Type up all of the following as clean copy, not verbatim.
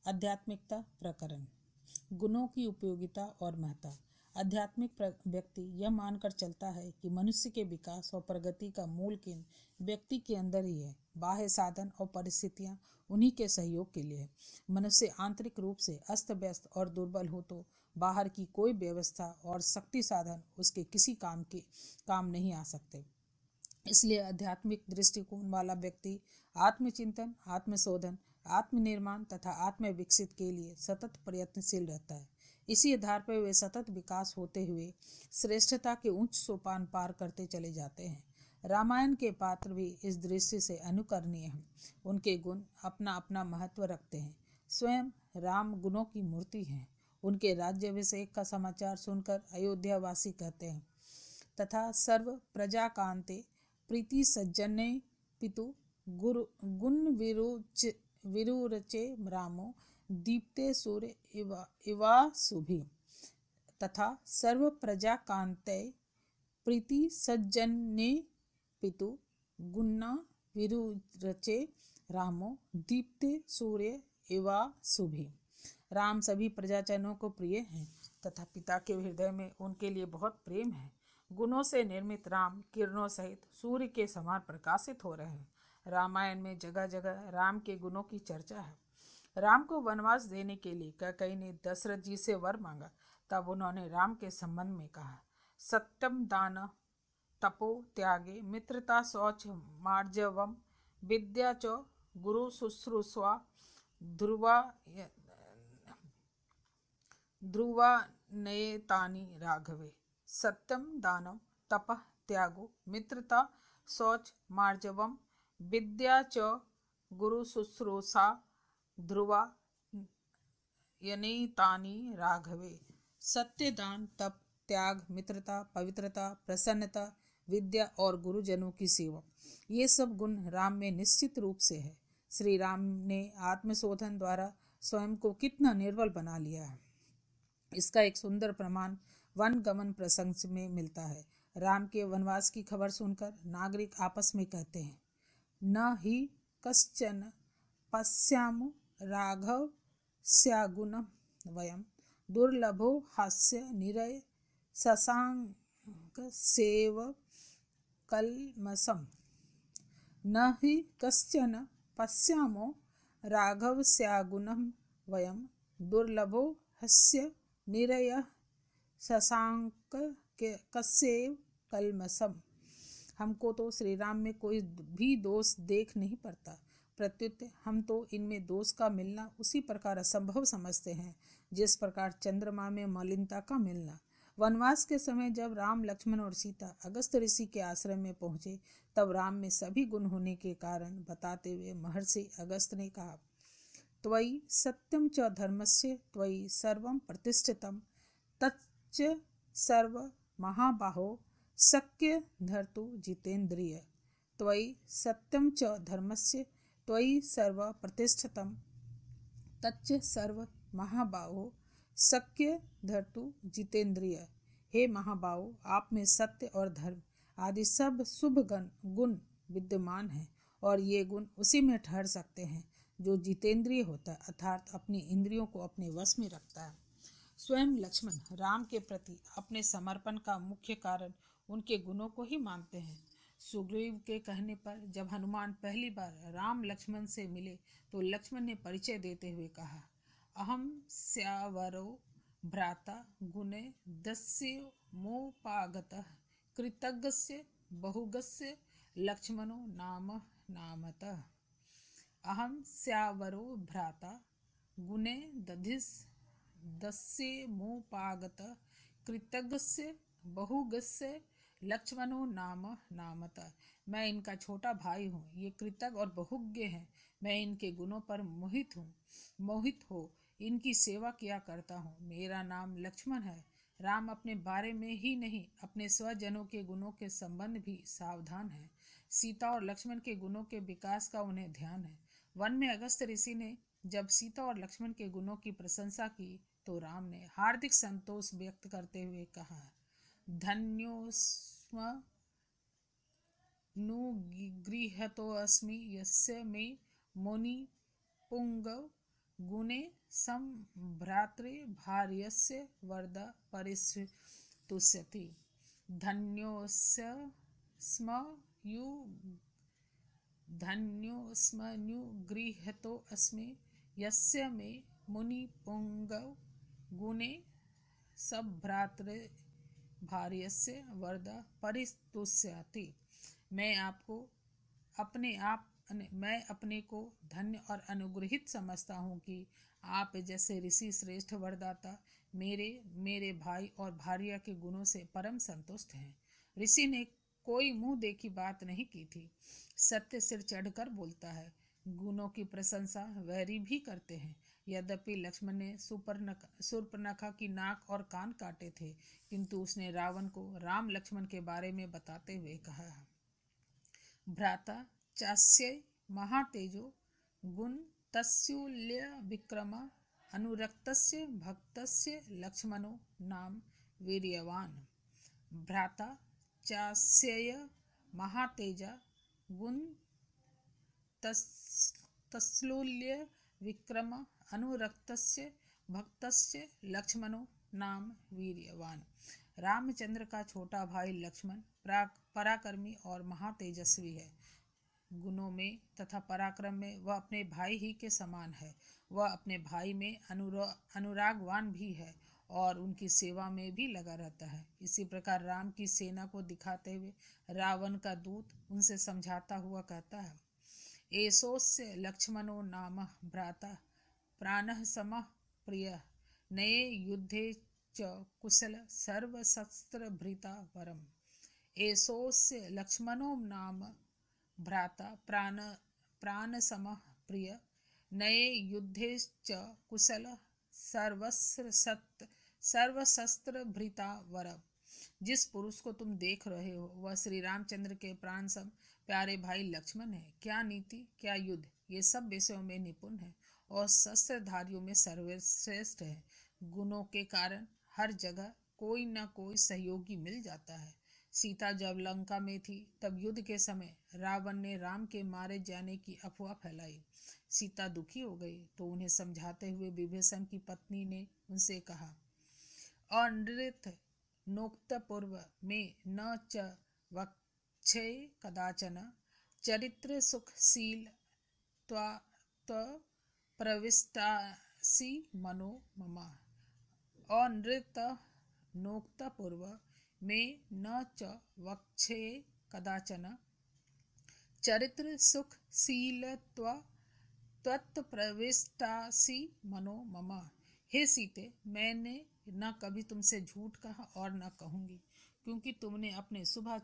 आध्यात्मिकता प्रकरण। गुणों की उपयोगिता और महत्ता। आध्यात्मिक व्यक्ति यह मानकर चलता है कि मनुष्य के विकास और प्रगति का मूल केंद्र व्यक्ति के अंदर ही है। बाह्य साधन और परिस्थितियां उन्हीं के सहयोग के लिए है। मनुष्य आंतरिक रूप से अस्त व्यस्त और दुर्बल हो तो बाहर की कोई व्यवस्था और शक्ति साधन उसके किसी काम नहीं आ सकते। इसलिए आध्यात्मिक दृष्टिकोण वाला व्यक्ति आत्मचिंतन, आत्मशोधन, आत्मनिर्माण तथा आत्म विकसित के लिए सतत प्रयत्नशील रहता है। इसी आधार पर वे सतत विकास होते हुए श्रेष्ठता के उच्च सोपान पार करते चले जाते हैं। रामायण के पात्र भी इस दृष्टि से अनुकरणीय हैं। उनके गुण अपना अपना महत्व रखते हैं। स्वयं राम गुणों की मूर्ति हैं। उनके राज्याभिषेक का समाचार सुनकर अयोध्यावासी कहते हैं, तथा सर्व प्रजा कांते प्रीति सज्जने पितु गुण विरुरचे रामो दीप्ते सूर्य इवा शुभि। तथा सर्व प्रजा कांते प्रीति सज्जने पितु गुण विरुरचे रामो दीप्ते सूर्य इवा शुभि। राम सभी प्रजाजनों को प्रिय हैं तथा पिता के हृदय में उनके लिए बहुत प्रेम है। गुणों से निर्मित राम किरणों सहित सूर्य के समान प्रकाशित हो रहे हैं। रामायण में जगह जगह राम के गुणों की चर्चा है। राम को वनवास देने के लिए कैकेयी ने दशरथ जी से वर मांगा। तब उन्होंने राम के संबंध में कहा, सत्यम दान तपो त्यागे मित्रता शौच मार्जवम विद्या च गुरु शुश्रूषा ध्रुवा नयेतानि राघवे। सत्यम दानम तपः त्यागो मित्रता शौच मार्जवम विद्या च गुरु शुश्रूषा ध्रुवा यनेतानि राघवे। सत्य, दान, तप, त्याग, मित्रता, पवित्रता, प्रसन्नता, विद्या और गुरुजनों की सेवा, ये सब गुण राम में निश्चित रूप से है। श्री राम ने आत्मशोधन द्वारा स्वयं को कितना निर्बल बना लिया है, इसका एक सुंदर प्रमाण वन गमन प्रसंग में मिलता है। राम के वनवास की खबर सुनकर नागरिक आपस में कहते हैं, न ही कश्चन पश्यामो राघव स्यागुणं वयं दुर्लभो हास्य निरय शशांक सेव कल्मषम्। न ही कश्चन पश्यामो राघव स्यागुणं वयं दुर्लभो हास्य निरय शशांक कस्यैव कल्मषम्। हमको तो श्री राम में कोई भी दोष देख नहीं पड़ता, प्रत्युत हम तो इनमें दोष का मिलना उसी प्रकार असंभव समझते हैं जिस प्रकार चंद्रमा में मलिनता का मिलना। वनवास के समय जब राम, लक्ष्मण और सीता अगस्त ऋषि के आश्रम में पहुंचे, तब राम में सभी गुण होने के कारण बताते हुए महर्षि अगस्त ने कहा, त्वयि सत्यम च धर्मस्य त्वयि सर्वं प्रतिष्ठितम् तच्च सर्व महाबाहो शक्य धर्तु जितेन्द्रिय। त्वयि सत्यम च धर्मस्य त्वयि सर्व प्रतिष्ठितम् तच्च सर्व महाबाहो शक्य धर्तु जितेन्द्रिय। हे महाबाहो, आप में सत्य और धर्म आदि सब शुभ गुण विद्यमान हैं, और ये गुण उसी में ठहर सकते हैं जो जितेंद्रिय होता है, अर्थात अपनी इंद्रियों को अपने वश में रखता है। स्वयं लक्ष्मण राम के प्रति अपने समर्पण का मुख्य कारण उनके गुणों को ही मानते हैं। सुग्रीव के कहने पर जब हनुमान पहली बार राम लक्ष्मण से मिले तो लक्ष्मण ने परिचय देते हुए कहा, अहम स्यावरो भ्राता गुणे दस्य मोपागतः कृतज्ञस्य बहुगस्य लक्ष्मणो नाम नामतः। अहम स्यावरो भ्राता गुणे दस्य मोपागतः कृतज्ञस्य बहुगस्य लक्ष्मणो नाम नामतः। मैं इनका छोटा भाई हूँ, ये कृतज्ञ और बहुज्ञ हैं। मैं इनके गुणों पर मोहित हो इनकी सेवा किया करता हूँ। मेरा नाम लक्ष्मण है। राम अपने बारे में ही नहीं, अपने स्वजनों के गुणों के संबंध भी सावधान है। सीता और लक्ष्मण के गुणों के विकास का उन्हें ध्यान है। वन में अगस्त ऋषि ने जब सीता और लक्ष्मण के गुणों की प्रशंसा की तो राम ने हार्दिक संतोष व्यक्त करते हुए कहा, धन्योस्म नु गृहतोऽस्मि यस्य मे मुनि पुंगव गुणे संभ्रात्रे भार्यस्य वरद परिस्तुष्यति। धन्योऽस्य स्म यु धन्योऽस्मनुगृहीतोऽस्मि यस्य मे मुनिपुङ्गव गुणे संभ्रात्रे भार्यस्य वरद परिस्तुष्यति। मैं अपने को धन्य और अनुग्रहित समझता हूँ कि आप जैसे ऋषि श्रेष्ठ वरदाता मेरे भाई और भार्या के गुणों से परम संतुष्ट हैं। ऋषि ने कोई मुंह देखी बात नहीं की थी। सत्य सिर चढ़कर बोलता है। गुणों की प्रशंसा वैरी भी करते हैं। यद्यपि लक्ष्मण ने शूर्पणखा की नाक और कान काटे थे, किंतु उसने रावण को राम लक्ष्मण के बारे में बताते हुए कहा, भ्राता चास्य महातेजो गुण तस्युल्य विक्रम अनुरक्तस्य भक्तस्य लक्ष्मणो नाम वीर्यवान। भ्राता चास्य महातेजा गुण तस्लुल्य विक्रम अनुरक्तस्य भक्तस्य लक्ष्मणो नाम वीर्यवान। रामचंद्र का छोटा भाई लक्ष्मण पराक्रमी और महातेजस्वी है। गुणों में तथा पराक्रम में वह अपने भाई ही के समान है। वह अपने भाई में अनुरागवान भी है और उनकी सेवा में भी लगा रहता है। इसी प्रकार राम की सेना को दिखाते हुए रावण का दूत उनसे समझाता हुआ कहता है, एषोऽस्य लक्ष्मणो नाम भ्राता प्राणः समः प्रियः नये युद्धे च कुशल सर्वशस्त्रभृता वरम्। एषोऽस्य लक्ष्मणो नाम भ्राता प्राणसमः प्रियः नये युद्धे च कुशल सर्वशस्त्रभृता वरम्। जिस पुरुष को तुम देख रहे हो वह श्री रामचंद्र के प्राण सम प्यारे भाई लक्ष्मण है। क्या नीति, क्या युद्ध, ये सब विषयों में निपुण है और शस्त्रधारियों में सर्वश्रेष्ठ है। गुणों के कारण हर जगह कोई न कोई सहयोगी मिल जाता है। सीता जब लंका में थी तब युद्ध के समय रावण ने राम के मारे जाने की अफवाह फैलाई। सीता दुखी हो गई तो उन्हें समझाते हुए विभीषण की पत्नी ने उनसे कहा, अनृत नोक्त पूर्व में न च वक्षे कदाचन चरित्र सुखशील प्रविष्टासि मनो मम। अनृत नोक्त पूर्व में न च वक्षे कदाचन चरित्र सुखशीलत्व त्वत्प्रविष्टासि मनो मम। हे सीते, मैंने न कभी तुमसे झूठ कहा और न कहूँगी, क्योंकि तुमने अपने शुभ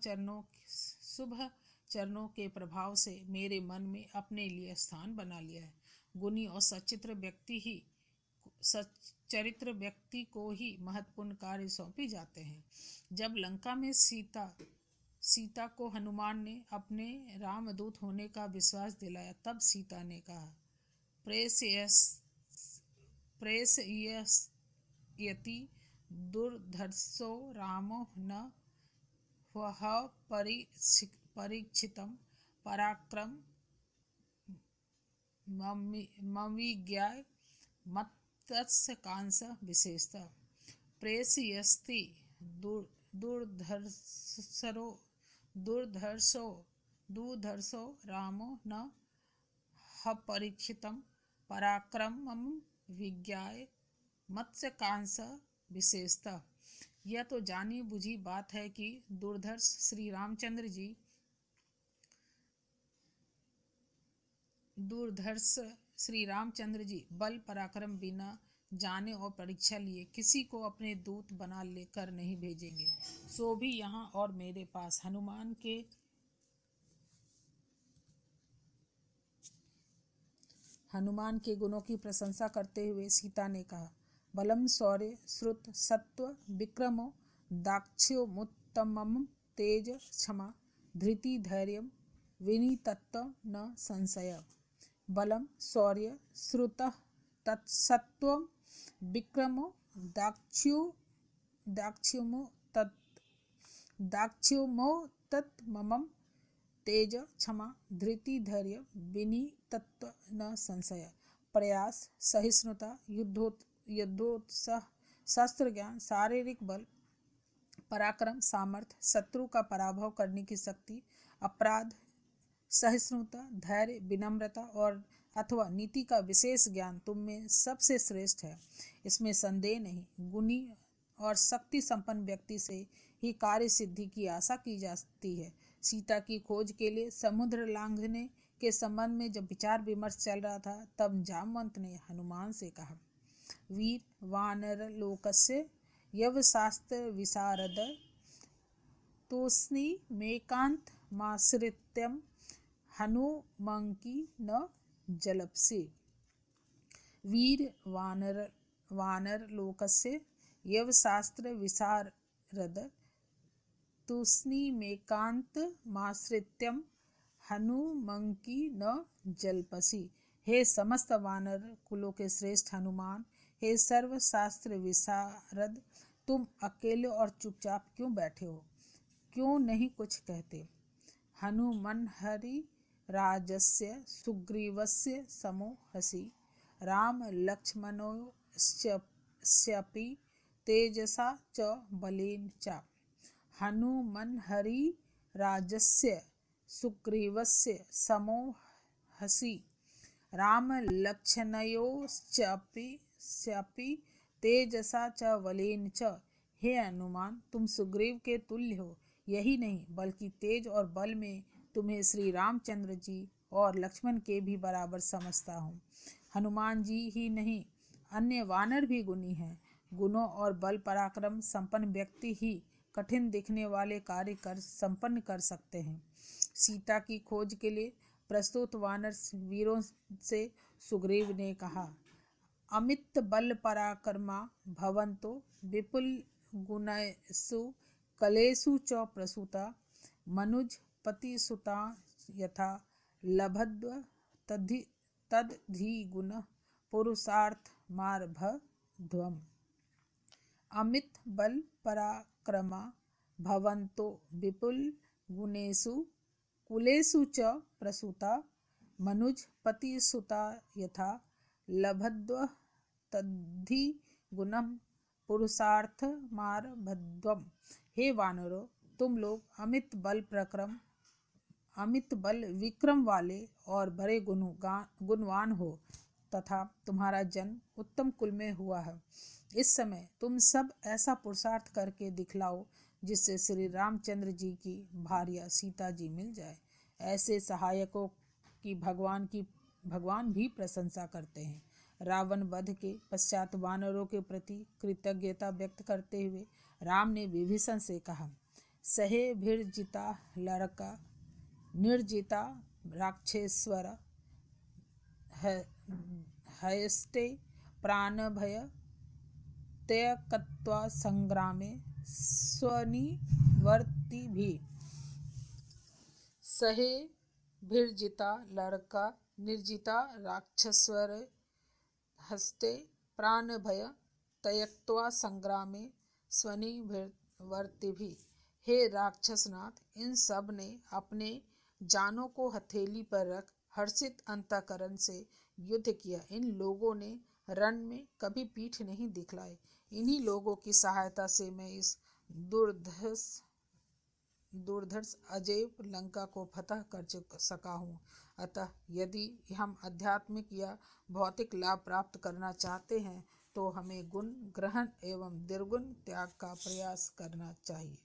चरणों के प्रभाव से मेरे मन में अपने लिए स्थान बना लिया है। गुणी और सच्चित्र व्यक्ति को ही महत्वपूर्ण कार्य सौंपे जाते हैं। जब लंका में सीता को हनुमान ने अपने रामदूत होने का विश्वास दिलाया, तब सीता ने कहा, प्रेषयति दुर्धर्षो रामो न ह्वः परीक्षितं पराक्रम मविज्ञाय मत्स्य कांस विशेषतः। प्रेषयस्ति दुर्धर्षो रामो न परीक्षितं पराक्रमं विज्ञाय मत्स्य कांस विशेषतः। यह तो जानी बुझी बात है कि दुर्धर्ष श्री रामचंद्र जी बल पराक्रम बिना जाने और परीक्षा लिए किसी को अपने दूत बना लेकर नहीं भेजेंगे। सो भी यहाँ और मेरे पास हनुमान के गुणों की प्रशंसा करते हुए सीता ने कहा, बलम शौर्य श्रुत सत्व विक्रमो दाक्ष्योमुत्तमं तेज क्षमा धृति धैर्य विनीतत्व न संशय। बलम शौर्य श्रुतः तत्सत्वं विक्रमो दाक्ष्योमुत्तमं तेज क्षमा धृति धैर्य विनीतत्व न संशय। प्रयास, सहिष्णुता, युद्धोत्साह, शस्त्र ज्ञान, शारीरिक बल, पराक्रम, सामर्थ्य, शत्रु का पराभव करने की शक्ति, अपराध, सहिष्णुता, धैर्य, विनम्रता और अथवा नीति का विशेष ज्ञान तुम में सबसे श्रेष्ठ है। इसमें संदेह नहीं। गुणी और शक्ति संपन्न व्यक्ति से ही कार्य सिद्धि की आशा की जाती है। सीता की खोज के लिए समुद्र लांघने के संबंध में जब विचार विमर्श चल रहा था, तब जामवंत ने हनुमान से कहा, वीर वानर लोकस्य यव शास्त्र विशारद तोस्नि मेकांत माश्रित्यम हनुमंकी न जलपसि। वीर वानर लोकस्य यव शास्त्र विशारद तोस्नि मेकांत माश्रित्यम हनुमंकी न जलपसि। हे समस्त वानर कुलों के श्रेष्ठ हनुमान, हे सर्व शास्त्र विशारद, तुम अकेले और चुपचाप क्यों बैठे हो? क्यों नहीं कुछ कहते? हनुमन्हरि राजस्य सुग्रीवस्य समो हसि राम लक्ष्मणोश्चापि तेजसा च बलेन च। हनुमन्हरि राजस्य सुग्रीवस्य समो हसि राम लक्ष्मणयोश्चापि तेजसा च बलेन च। हे हनुमान, तुम सुग्रीव के तुल्य हो। यही नहीं बल्कि तेज और बल में तुम्हें श्री रामचंद्र जी और लक्ष्मण के भी बराबर समझता हूँ। हनुमान जी ही नहीं, अन्य वानर भी गुणी हैं। गुणों और बल पराक्रम संपन्न व्यक्ति ही कठिन दिखने वाले कार्य संपन्न कर सकते हैं। सीता की खोज के लिए प्रस्तुत वानर वीरों से सुग्रीव ने कहा, अमित बल पराक्रमा भवन्तो विपुल गुणेषु कलेषु च प्रसूता मनुज पतिसुता यथा लभद्व तद्धि गुण पुरुषार्थ मार्भध्वम्। अमित बल पराक्रमा भवन्तो विपुल गुणेषु कुलेषु च प्रसूता मनुज पतिसुता यथा लभद्व तद्धि गुणम पुरुषार्थ मार्भध्वम्। हे वानरों, तुम लोग अमित बल विक्रम वाले और बड़े गुणवान हो तथा तुम्हारा जन्म उत्तम कुल में हुआ है। इस समय तुम सब ऐसा पुरुषार्थ करके दिखलाओ जिससे श्री रामचंद्र जी की भार्या सीता जी मिल जाए। ऐसे सहायकों की भगवान भी प्रशंसा करते हैं। रावण वध के पश्चात वानरों के प्रति कृतज्ञता व्यक्त करते हुए राम ने विभीषण से कहा, सहे भीर्जिता लड़का निर्जिता राक्षेश्वर हयस्ते प्राण भय त्यक्त्वा संग्रामे स्वनिवर्ति भी। सहे भीर्जिता लड़का निर्जिता राक्षेश्वर हस्ते प्राण भय त्यक्त्वा संग्रामे स्वनिवर्ति भी। हे राक्षसनाथ, इन सब ने अपने जानों को हथेली पर रख हर्षित अंतःकरण से युद्ध किया। इन लोगों ने रण में कभी पीठ नहीं दिखलाई। इन्हीं लोगों की सहायता से मैं इस दुर्धर्ष अजेय लंका को फतह कर सका हूँ। अतः यदि हम आध्यात्मिक या भौतिक लाभ प्राप्त करना चाहते हैं तो हमें गुण ग्रहण एवं निर्गुण त्याग का प्रयास करना चाहिए।